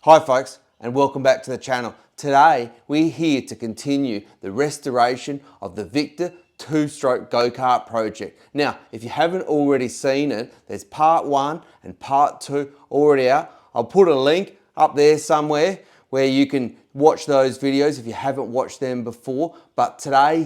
Hi folks, and welcome back to the channel. Today we're here to continue the restoration of the Victa two-stroke go-kart project. Now, if you haven't already seen it, there's part 1 and part 2 already out. I'll put a link up there somewhere where you can watch those videos if you haven't watched them before. But today,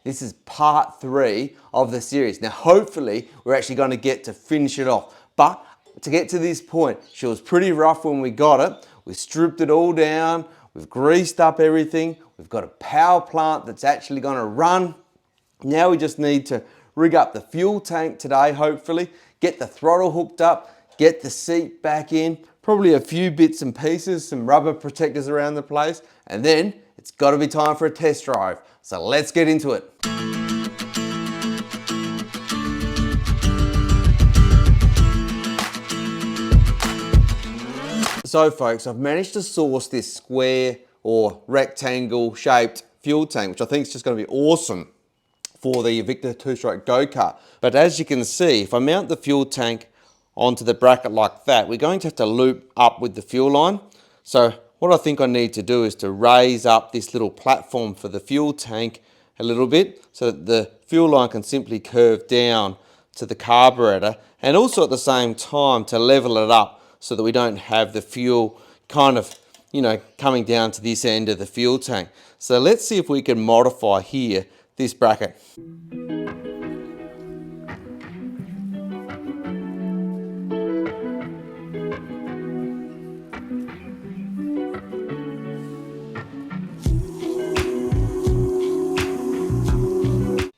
this is part 3 of the series. Now, hopefully, we're actually going to get to finish it off. But to get to this point, she was pretty rough when we got it. We stripped it all down, we've greased up everything, we've got a power plant that's actually going to run. Now we just need to rig up the fuel tank today, hopefully, get the throttle hooked up, get the seat back in, probably a few bits and pieces, some rubber protectors around the place, and then it's got to be time for a test drive. So let's get into it. So folks, I've managed to source this square or rectangle shaped fuel tank, which I think is just going to be awesome for the Victa two-stroke go-kart. But as you can see, if I mount the fuel tank onto the bracket like that, we're going to have to loop up with the fuel line. So what I think I need to do is to raise up this little platform for the fuel tank a little bit so that the fuel line can simply curve down to the carburetor, and also at the same time to level it up so that we don't have the fuel kind of, coming down to this end of the fuel tank. So let's see if we can modify here this bracket.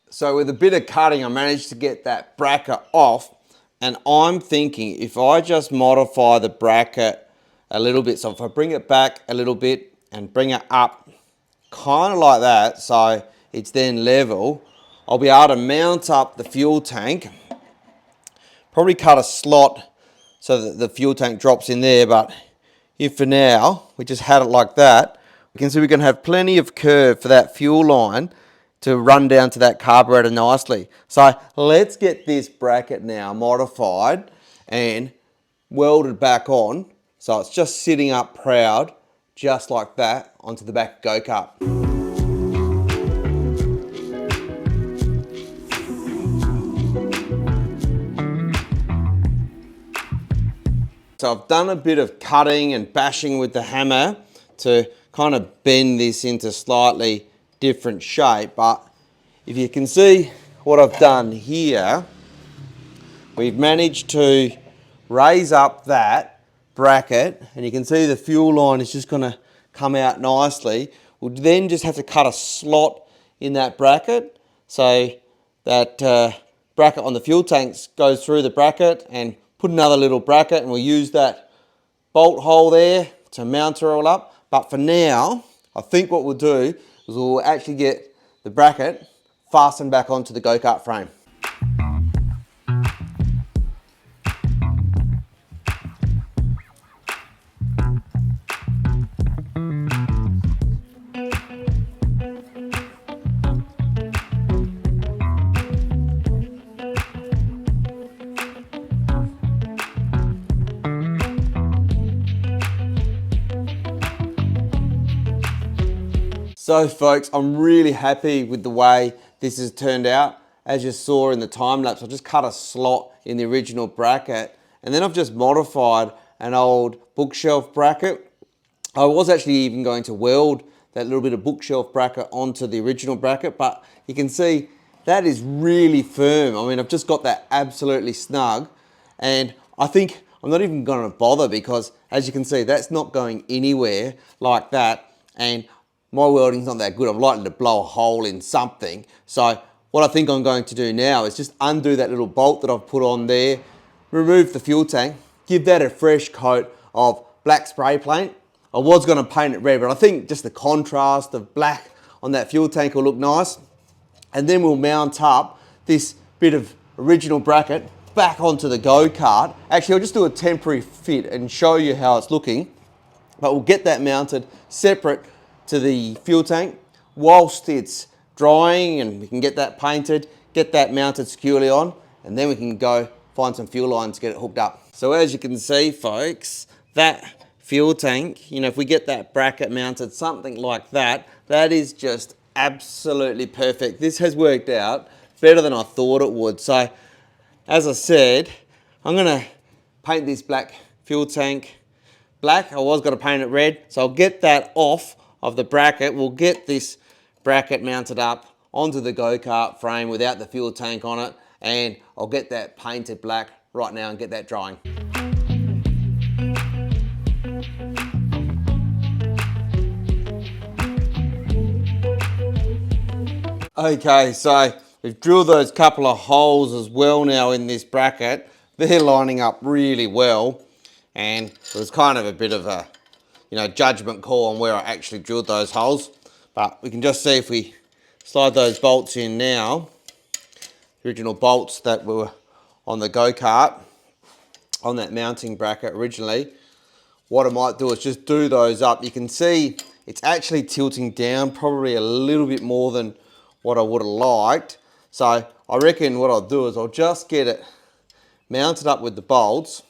So with a bit of cutting, I managed to get that bracket off. And I'm thinking if I just modify the bracket a little bit, so if I bring it back a little bit and bring it up kind of like that, so it's then level, I'll be able to mount up the fuel tank, probably cut a slot so that the fuel tank drops in there. But if for now we just had it like that, we can see we can have plenty of curve for that fuel line to run down to that carburetor nicely. So let's get this bracket now modified and welded back on. So it's just sitting up proud, just like that, onto the back go-kart. So I've done a bit of cutting and bashing with the hammer to kind of bend this into slightly different shape, but if you can see what I've done here, we've managed to raise up that bracket, and you can see the fuel line is just going to come out nicely. We'll then just have to cut a slot in that bracket so that bracket on the fuel tanks goes through the bracket, and put another little bracket, and we'll use that bolt hole there to mount her all up. But for now, I think what we'll do is we'll actually get the bracket fastened back onto the go-kart frame. So folks, I'm really happy with the way this has turned out. As you saw in the time lapse, I just cut a slot in the original bracket, and then I've just modified an old bookshelf bracket. I was actually even going to weld that little bit of bookshelf bracket onto the original bracket, but you can see that is really firm. I mean, I've just got that absolutely snug, and I think I'm not even going to bother because, as you can see, that's not going anywhere like that, and my welding's not that good. I'm likely to blow a hole in something. So what I think I'm going to do now is just undo that little bolt that I've put on there, remove the fuel tank, give that a fresh coat of black spray paint. I was going to paint it red, but I think just the contrast of black on that fuel tank will look nice. And then we'll mount up this bit of original bracket back onto the go-kart. Actually, I'll just do a temporary fit and show you how it's looking. But we'll get that mounted separate to the fuel tank whilst it's drying, and we can get that painted, get that mounted securely on, and then we can go find some fuel lines to get it hooked up. So as you can see folks, that fuel tank, you know, if we get that bracket mounted, something like that, that is just absolutely perfect. This has worked out better than I thought it would. So, as I said, I'm gonna paint this black fuel tank black. I was gonna paint it red, so I'll get that off of the bracket. We'll get this bracket mounted up onto the go-kart frame without the fuel tank on it, and I'll get that painted black right now and get that drying. Okay, so we've drilled those couple of holes as well now in this bracket. They're lining up really well, and it was kind of a bit of a, you know, judgment call on where I actually drilled those holes. But we can just see if we slide those bolts in now, the original bolts that were on the go-kart, on that mounting bracket originally. What I might do is just do those up. You can see it's actually tilting down probably a little bit more than what I would have liked. So I reckon what I'll do is I'll just get it mounted up with the bolts.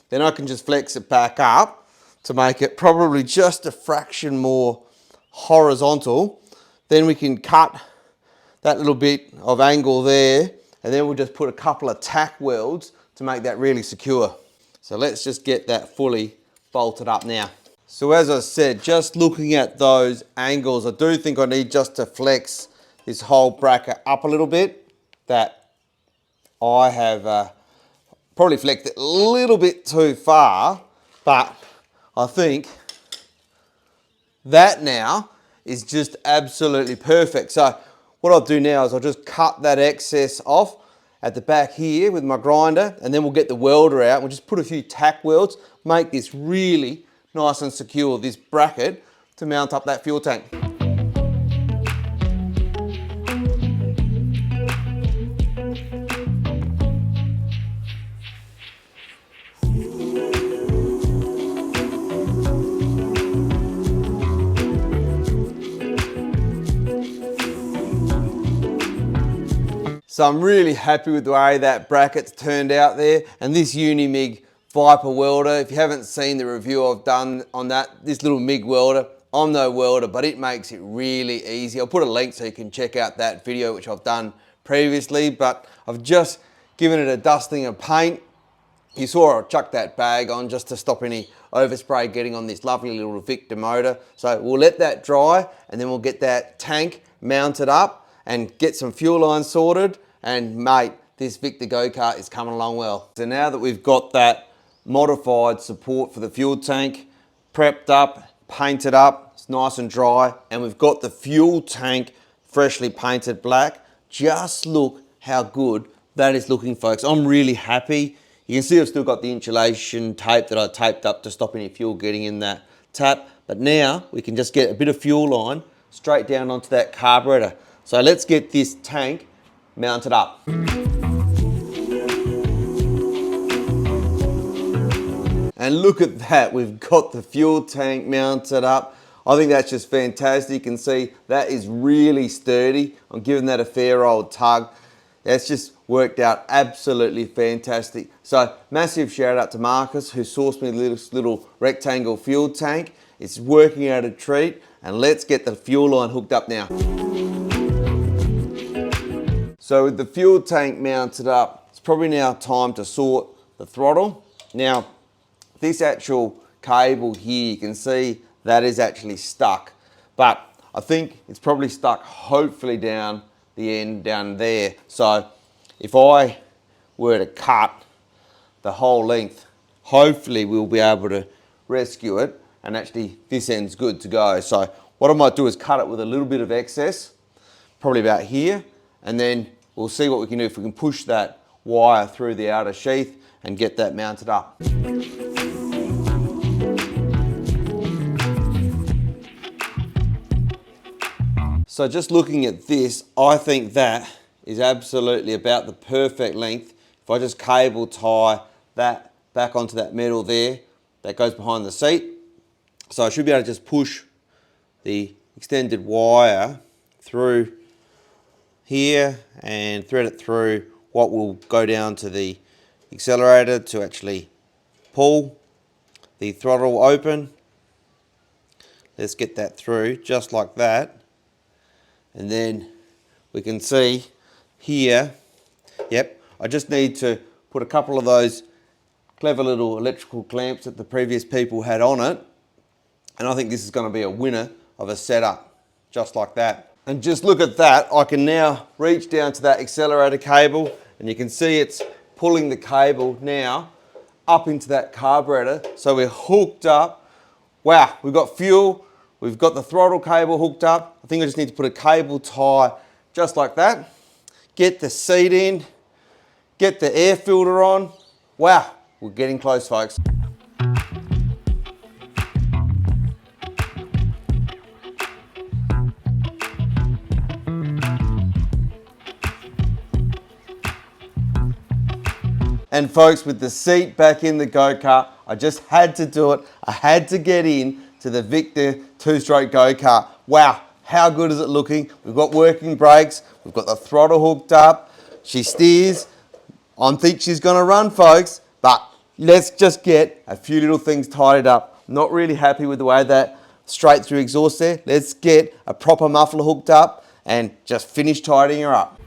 Then I can just flex it back up to make it probably just a fraction more horizontal. Then we can cut that little bit of angle there, and then we'll just put a couple of tack welds to make that really secure. So let's just get that fully bolted up now. So as I said, just looking at those angles, I do think I need just to flex this whole bracket up a little bit. That I have probably flexed it a little bit too far, but I think that now is just absolutely perfect. So what I'll do now is I'll just cut that excess off at the back here with my grinder, and then we'll get the welder out. We'll just put a few tack welds, make this really nice and secure, this bracket, to mount up that fuel tank. So I'm really happy with the way that bracket's turned out there, and this Unimig Viper welder, if you haven't seen the review I've done on that, this little MIG welder, I'm no welder, but it makes it really easy. I'll put a link so you can check out that video which I've done previously, but I've just given it a dusting of paint. You saw I chucked that bag on just to stop any overspray getting on this lovely little Victa motor. So we'll let that dry, and then we'll get that tank mounted up and get some fuel lines sorted, and mate, this Victa go-kart is coming along well. So now that we've got that modified support for the fuel tank prepped up, painted up, it's nice and dry, and we've got the fuel tank freshly painted black, just look how good that is looking, folks. I'm really happy. You can see I've still got the insulation tape that I taped up to stop any fuel getting in that tap, but now we can just get a bit of fuel line straight down onto that carburetor. So let's get this tank mounted up. And look at that, we've got the fuel tank mounted up. I think that's just fantastic. You can see that is really sturdy. I'm giving that a fair old tug. That's just worked out absolutely fantastic. So massive shout out to Marcus, who sourced me this little rectangle fuel tank. It's working out a treat, and let's get the fuel line hooked up now. So with the fuel tank mounted up, it's probably now time to sort the throttle. Now, this actual cable here, you can see that is actually stuck, but I think it's probably stuck hopefully down the end down there. So if I were to cut the whole length, hopefully we'll be able to rescue it, and actually this end's good to go. So what I might do is cut it with a little bit of excess, probably about here, and then we'll see what we can do if we can push that wire through the outer sheath and get that mounted up. So just looking at this, I think that is absolutely about the perfect length. If I just cable tie that back onto that metal there, that goes behind the seat. So I should be able to just push the extended wire through here and thread it through what will go down to the accelerator to actually pull the throttle open. Let's get that through just like that. And then we can see here, yep, I just need to put a couple of those clever little electrical clamps that the previous people had on it. And I think this is going to be a winner of a setup, just like that. And just look at that, I can now reach down to that accelerator cable and you can see it's pulling the cable now up into that carburetor. So we're hooked up. Wow, we've got fuel, we've got the throttle cable hooked up. I think I just need to put a cable tie just like that. Get the seat in, get the air filter on. Wow, we're getting close, folks. And folks, with the seat back in the go-kart, I just had to do it. I had to get in to the Victa two-stroke go-kart. Wow, how good is it looking? We've got working brakes, we've got the throttle hooked up, she steers. I think she's gonna run, folks, but let's just get a few little things tidied up. Not really happy with the way that straight through exhaust there. Let's get a proper muffler hooked up and just finish tidying her up.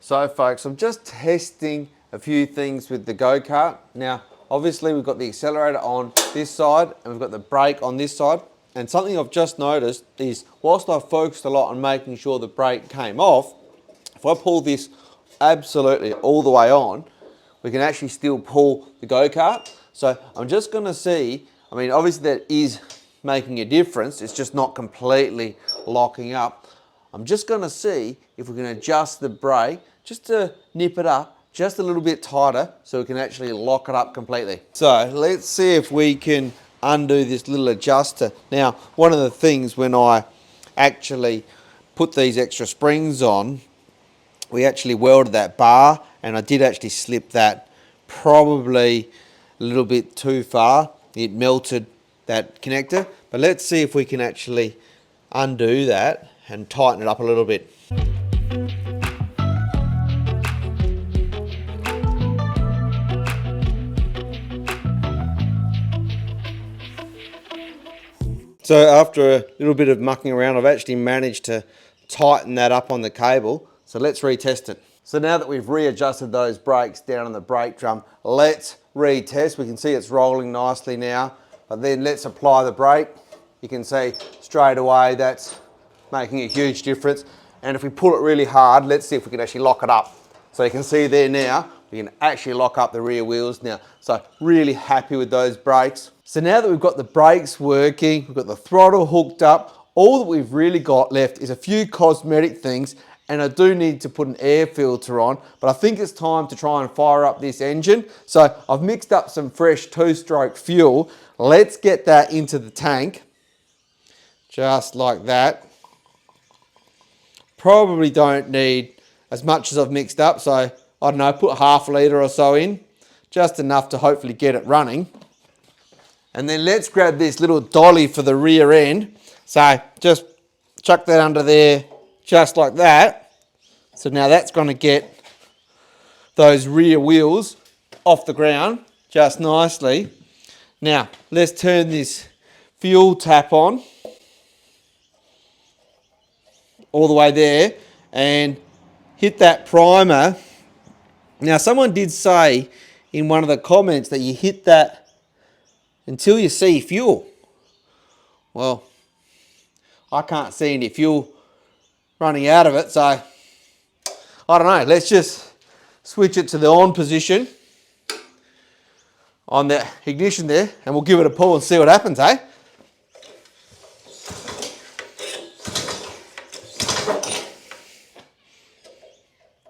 So folks, I'm just testing a few things with the go-kart. Now, obviously we've got the accelerator on this side and we've got the brake on this side. And something I've just noticed is, whilst I've focused a lot on making sure the brake came off, if I pull this absolutely all the way on, we can actually still pull the go-kart. So I'm just gonna see, I mean, obviously that is making a difference. It's just not completely locking up. I'm just gonna see if we can adjust the brake just to nip it up just a little bit tighter so we can actually lock it up completely. So let's see if we can undo this little adjuster. Now, one of the things when I actually put these extra springs on, we actually welded that bar and I did actually slip that probably a little bit too far. It melted that connector, but let's see if we can actually undo that and tighten it up a little bit. So after a little bit of mucking around, I've actually managed to tighten that up on the cable. So let's retest it. So now that we've readjusted those brakes down on the brake drum, let's retest. We can see it's rolling nicely now, but then let's apply the brake. You can see straight away that's making a huge difference. And if we pull it really hard, let's see if we can actually lock it up. So you can see there now, we can actually lock up the rear wheels now. So really happy with those brakes. So now that we've got the brakes working, we've got the throttle hooked up, all that we've really got left is a few cosmetic things, and I do need to put an air filter on, but I think it's time to try and fire up this engine. So I've mixed up some fresh two-stroke fuel. Let's get that into the tank, just like that. Probably don't need as much as I've mixed up, so I don't know, put half a litre or so in, just enough to hopefully get it running. And then let's grab this little dolly for the rear end. So just chuck that under there, just like that. So now that's going to get those rear wheels off the ground just nicely. Now let's turn this fuel tap on all the way there and hit that primer. Now someone did say in one of the comments that you hit that until you see fuel. Well, I can't see any fuel running out of it, so I don't know. Let's just switch it to the on position on the ignition there and we'll give it a pull and see what happens, eh?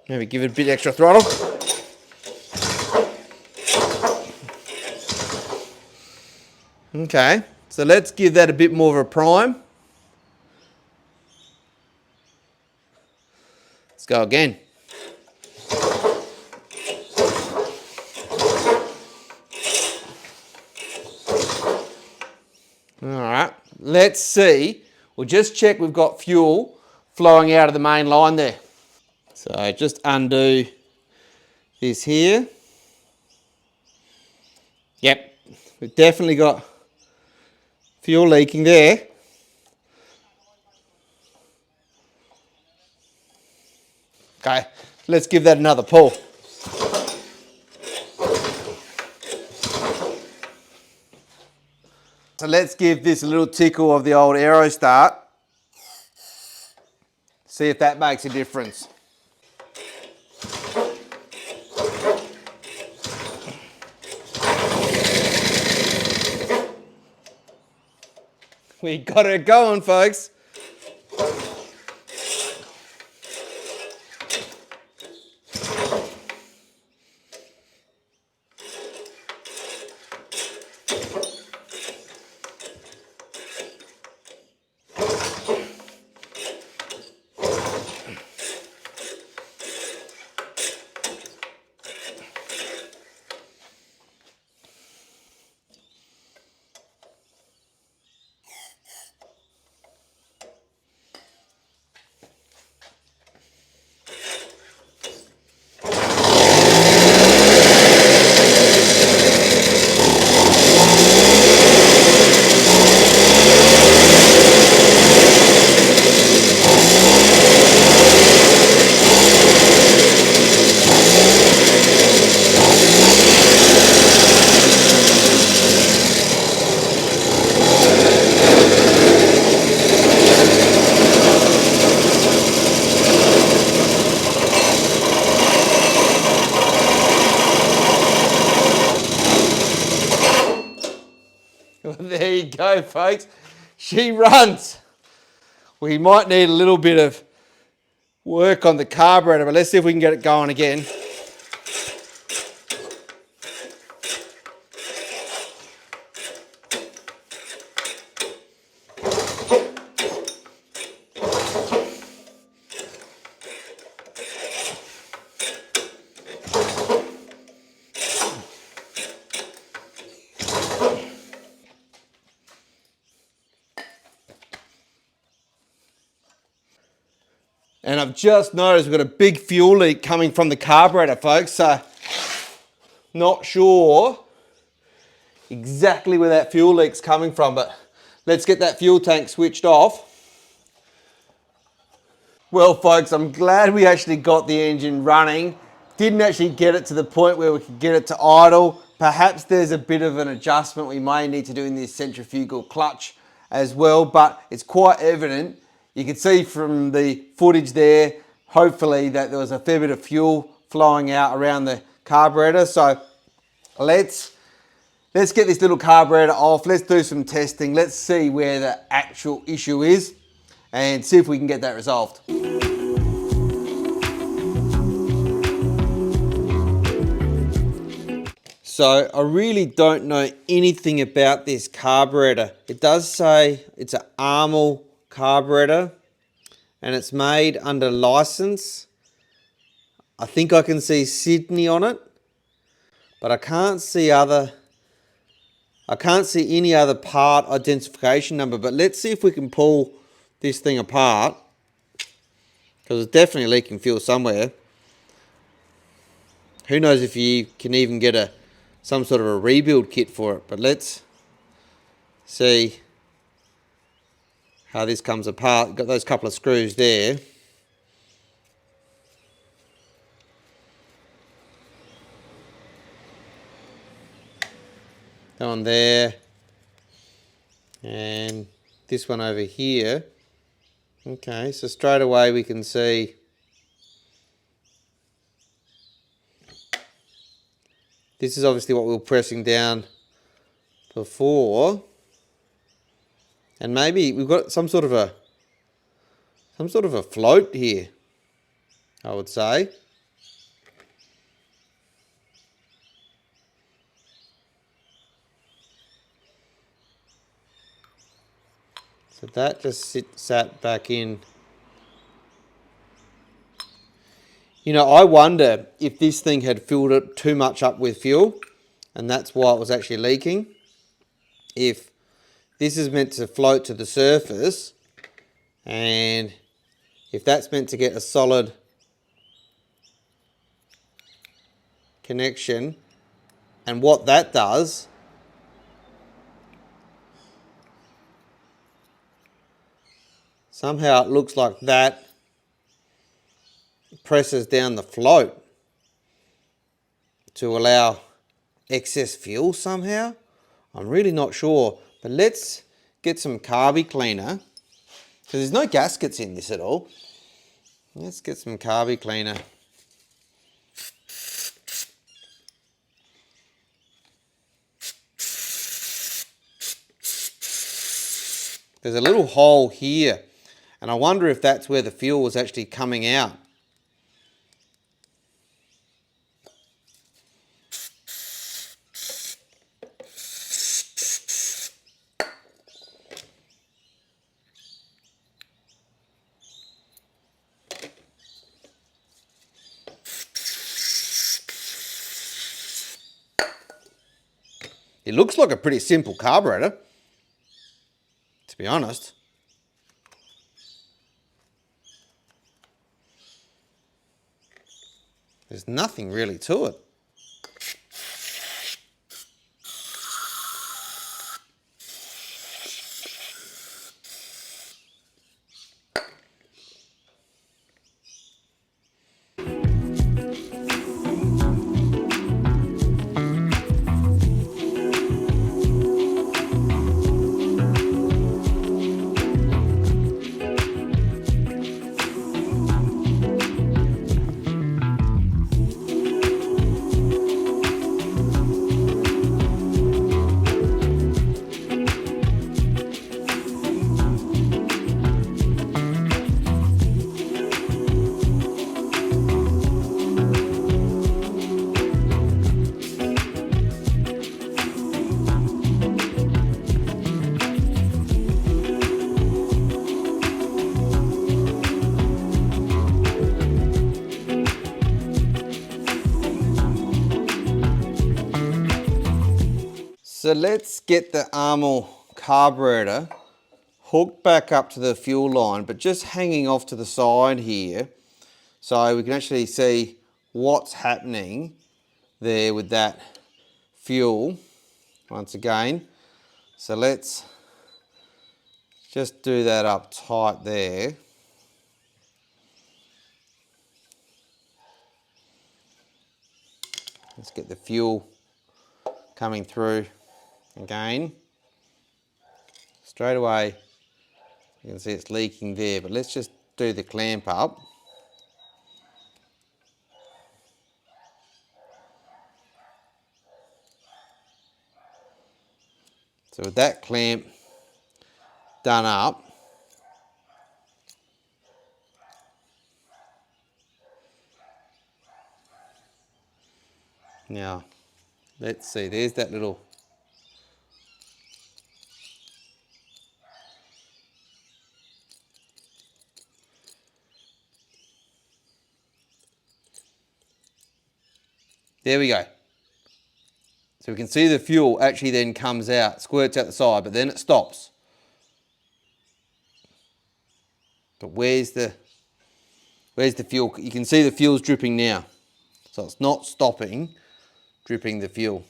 Maybe give it a bit extra throttle. Okay, so let's give that a bit more of a prime. Let's go again. let's see. We'll just check we've got fuel flowing out of the main line there. So just undo this here. Yep, we've definitely got fuel leaking there. Okay, let's give that another pull. So let's give this a little tickle of the old aero start. See if that makes a difference. We got it going, folks. Well, there you go, folks. She runs. We might need a little bit of work on the carburetor, but let's see if we can get it going again. And I've just noticed we've got a big fuel leak coming from the carburetor, folks. So, not sure exactly where that fuel leak's coming from, but let's get that fuel tank switched off. Well, folks, I'm glad we actually got the engine running. Didn't actually get it to the point where we could get it to idle. Perhaps there's a bit of an adjustment we may need to do in this centrifugal clutch as well, but it's quite evident. You can see from the footage there, hopefully, that there was a fair bit of fuel flowing out around the carburetor. So let's get this little carburetor off. Let's do some testing. Let's see where the actual issue is and see if we can get that resolved. So I really don't know anything about this carburetor. It does say it's an Armel carburetor and it's made under license. I think I can see Sydney on it, but I can't see any other part identification number. But let's see if we can pull this thing apart, because it's definitely leaking fuel somewhere. Who knows if you can even get some sort of a rebuild kit for it, but let's see how this comes apart. Got those couple of screws there. That one there. And this one over here. Okay, so straight away we can see this is obviously what we were pressing down before. And maybe we've got some sort of a float here, I would say. So that just sat back in. You know, I wonder if this thing had filled it too much up with fuel, and that's why it was actually leaking. If this is meant to float to the surface, and if that's meant to get a solid connection, and what that does, somehow it looks like that presses down the float to allow excess fuel somehow. I'm really not sure, but let's get some carby cleaner, because there's no gaskets in this at all. Let's get some carby cleaner. There's a little hole here, and I wonder if that's where the fuel was actually coming out. It looks like a pretty simple carburetor, to be honest. There's nothing really to it. So let's get the Armor carburetor hooked back up to the fuel line, but just hanging off to the side here, so we can actually see what's happening there with that fuel once again. So let's just do that up tight there. Let's get the fuel coming through again. Straight away you can see it's leaking there, but let's just do the clamp up. So with that clamp done up, now let's see, there's that little there we go. So we can see the fuel actually then comes out, squirts out the side, but then it stops. But where's the fuel? You can see the fuel's dripping now. So it's not stopping dripping the fuel.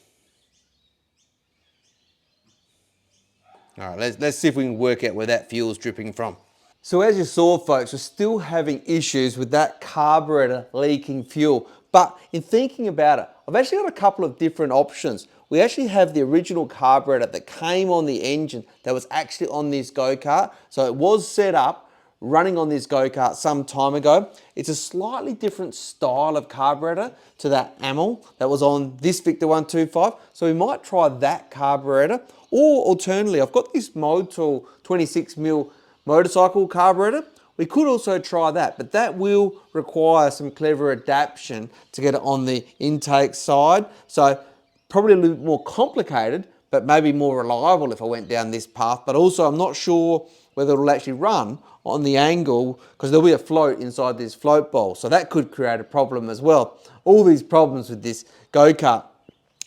All right, let's see if we can work out where that fuel's dripping from. So as you saw, folks, we're still having issues with that carburetor leaking fuel. But in thinking about it, I've actually got a couple of different options. We actually have the original carburetor that came on the engine that was actually on this go-kart. So it was set up running on this go-kart some time ago. It's a slightly different style of carburetor to that AML that was on this Victa 125. So we might try that carburetor, or alternatively, I've got this Motul 26mm motorcycle carburetor. We could also try that, but that will require some clever adaptation to get it on the intake side. So probably a little bit more complicated, but maybe more reliable if I went down this path. But also I'm not sure whether it'll actually run on the angle, because there'll be a float inside this float bowl. So that could create a problem as well. All these problems with this go-kart.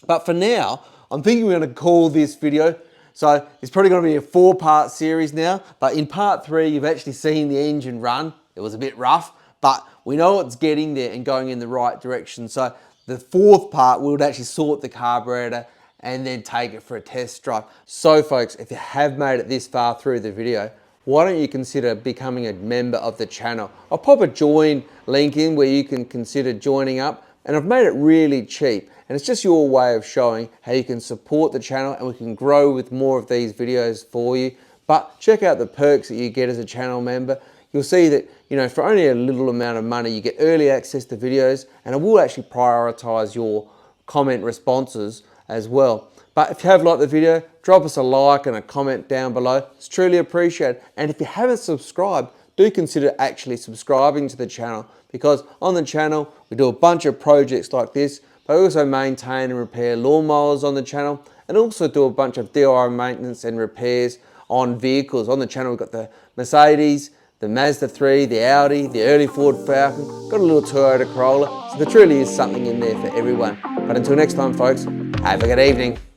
But for now, I'm thinking we're going to call this video So it's probably going to be a 4-part series now, but in part 3, you've actually seen the engine run. It was a bit rough, but we know it's getting there and going in the right direction. So the 4th part, we would actually sort the carburetor and then take it for a test drive. So folks, if you have made it this far through the video, why don't you consider becoming a member of the channel? I'll pop a join link in where you can consider joining up, and I've made it really cheap. And it's just your way of showing how you can support the channel and we can grow with more of these videos for you. But check out the perks that you get as a channel member. You'll see that, you know, for only a little amount of money, you get early access to videos, and I will actually prioritize your comment responses as well. But if you have liked the video, drop us a like and a comment down below. It's truly appreciated. And if you haven't subscribed, do consider actually subscribing to the channel, because on the channel, we do a bunch of projects like this, but we also maintain and repair lawnmowers on the channel, and also do a bunch of DIY maintenance and repairs on vehicles. On the channel, we've got the Mercedes, the Mazda 3, the Audi, the early Ford Falcon, got a little Toyota Corolla. So there truly is something in there for everyone. But until next time, folks, have a good evening.